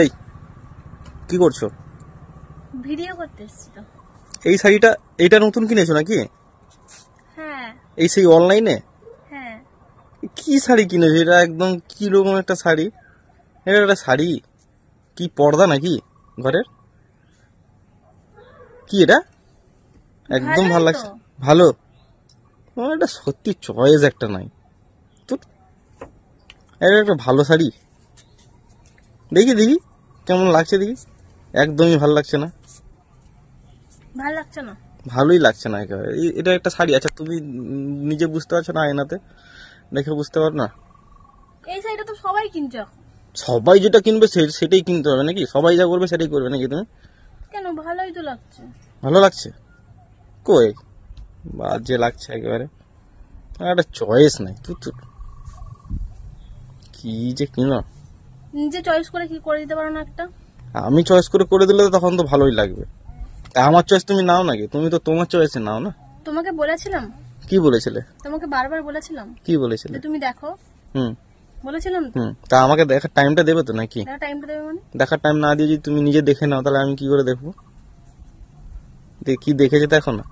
এই কি করছো? ভিডিও করতে এসেছি তো। এই শাড়িটা এইটা নতুন কিনেছো নাকি? হ্যাঁ। এই সেই অনলাইনে? হ্যাঁ। কি শাড়ি কিনেছো? এটা একদম কি রকম একটা শাড়ি? এটা একটা শাড়ি কি পর্দা নাকি ঘরের? কি এটা? একদম ভালো লাগছে। ভালো? এটা সত্যি চয়েস একটা নাই তো। এটা একটা ভালো শাড়ি। দেখি দেখি কেমন লাগছে দেখি। একদমই ভালো লাগছে না। ভালো লাগছে না? ভালোই লাগছে না একেবারে। এটা একটা শাড়ি। আচ্ছা তুমি নিজে বুঝতে পারছো না? আয়নাতে দেখে বুঝতে পারো না? এই শাড়িটা তো সবাই কিনছে এখন। সবাই যেটা কিনবে সেটাই কিনতে হবে নাকি? সবাই যা করবে সেটাই করবে নাকি তুমি? কেন, ভালোই তো লাগছে। ভালো লাগছে কই? বাজে লাগছে একেবারে। একটা চয়েস নাই। তুই কি যে কিনো। নিজে চয়েস করে কি করে দিতে পারো না একটা? আমি চয়েস করে দিলে তখন তো ভালোই লাগবে। তা আমার চয়েস তুমি নাও নাকি? তুমি তো তোমার চয়েসে নাও না। তোমাকে বলেছিলাম। কি বলেছিলে? তোমাকে বারবার বলেছিলাম। কি বলেছিলে? তুমি দেখো। বলেছিলাম তো। তা আমাকে দেখার টাইমটা দেবে তো নাকি? টাইমটা দেবে মানে? দেখার টাইম না দিয়ে যদি তুমি নিজে দেখে নাও তাহলে আমি কি করে দেখবো? কি দেখেছে দেখো না।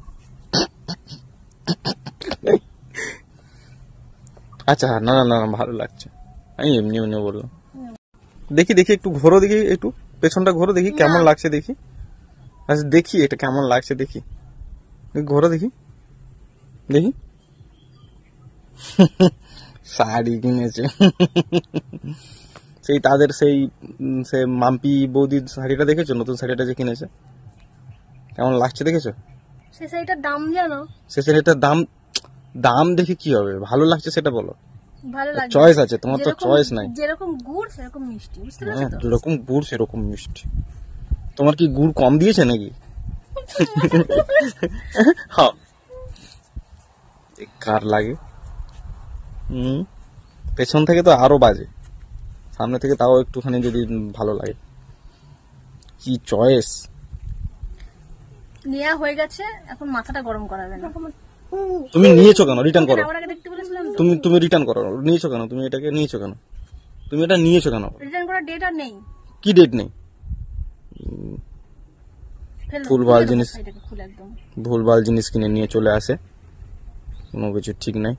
আচ্ছা না না না ভালো লাগছে। আমি এমনি এমনি বললাম। দেখি দেখি একটু ঘোরো দেখি, একটু পেছনটা ঘোরো দেখি কেমন লাগছে দেখি। আচ্ছা দেখি এটা কেমন লাগছে দেখি। ঘোরো দেখি দেখি। শাড়ি কিনেছে সেই তাদের সেই সে মাম্পি বৌদির শাড়িটা দেখেছো? নতুন শাড়িটা যে কিনেছে কেমন লাগছে দেখেছো? সেই শাড়িটার দাম জানো? সে শাড়িটার দাম দাম দেখে কি হবে? ভালো লাগছে সেটা বলো। ভালো লাগছে। চয়েস আছে, তোমার তো চয়েস নাই। যেরকম গুড় সেরকম মিষ্টি, বুঝতে পারছো তো? যেরকম গুড় সেরকম মিষ্টি। তোমার কি গুড় কম দিয়েছে নাকি? হ্যাঁ কার লাগে। পেছন থেকে তো আরো বাজে, সামনে থেকে তাও একটুখানি যদি ভালো লাগে। কি চয়েস। নেওয়া হয়ে গেছে, এখন মাথাটা গরম করাবে না। তুমি নিয়েছো কেন? রিটার্ন করো। দেখতে বলেছিলাম তো। তুমি রিটার্ন করো। নিয়েছো কেন? তুমি এটাকে নিয়েছো কেন? তুমি এটা নিয়েছো কেন? রিটার্ন করার ডেট আর নেই। কি ডেট নেই? ভুলভাল জিনিস, ভুলভাল জিনিস কিনে নিয়ে চলে আসে, কোনো কিছু ঠিক নাই।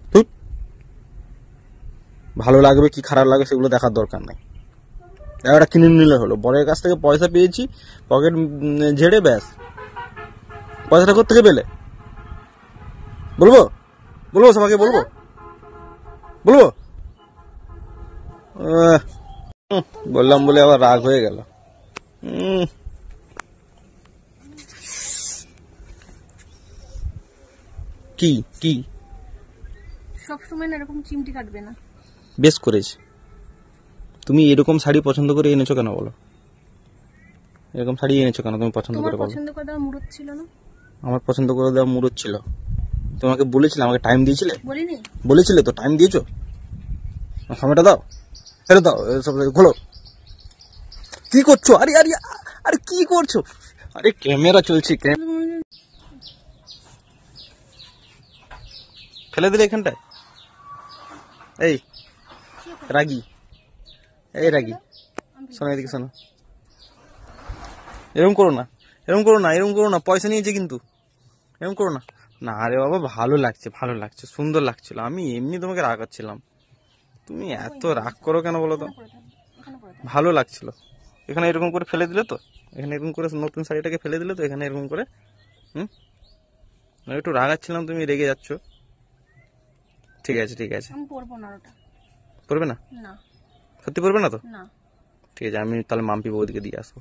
ভালো লাগবে কি খারাপ লাগবে সেগুলো দেখার দরকার নাই। একটা কিনে নিলে হলো। বরের কাছ থেকে পয়সা পেয়েছি, পকেট ঝেড়ে ব্যাস। পয়সাটা কোত্থেকে পেলে? বলবো বলবো সবাইকে বলবো বলবো? বললাম বলে আবার রাগ হয়ে গেল। কি কি সবসময় না এরকম চিমটি কাটবে না। বেশ করেছি। তুমি এরকম শাড়ি পছন্দ করে এনেছো কেন বলো? এরকম শাড়ি এনেছো কেন তুমি পছন্দ করে বলো? পছন্দ করে দেওয়া মুরত ছিল না? আমার পছন্দ করে দেওয়া মুরত ছিল। তোমাকে বলেছিলে, আমাকে টাইম দিয়েছিলে? বলিনি? বলেছিলে তো, টাইম দিয়েছো। সময়টা দাও, ফেরত দাও সব খোলো। কি করছো? আরে আরে আরে কি করছো? আরে ক্যামেরা চলছে। ফেলে দিলে এখানটায়। এই রাগি, এই রাগি, শোনো এদিকে শোনো। এরকম করো না, এরকম করো না, এরকম করো না। পয়সা নিয়েছে কিন্তু, এরকম করো না। না আরে বাবা ভালো লাগছে, ভালো লাগছে, সুন্দর লাগছিল। আমি এমনি তোমাকে রাগাচ্ছিলাম। তুমি এত রাগ করো কেন বলো তো? ভালো লাগছিল। এখানে এরকম করে ফেলে দিলে তো, এখানে এরকম করে নতুন শাড়িটাকে ফেলে দিলে তো, এখানে এরকম করে। একটু রাগাচ্ছিলাম, তুমি রেগে যাচ্ছ। ঠিক আছে ঠিক আছে। পড়বে না? সত্যি পড়বে না তো? ঠিক আছে, আমি তাহলে মাম্পি বৌদিকে দিয়ে আসবো।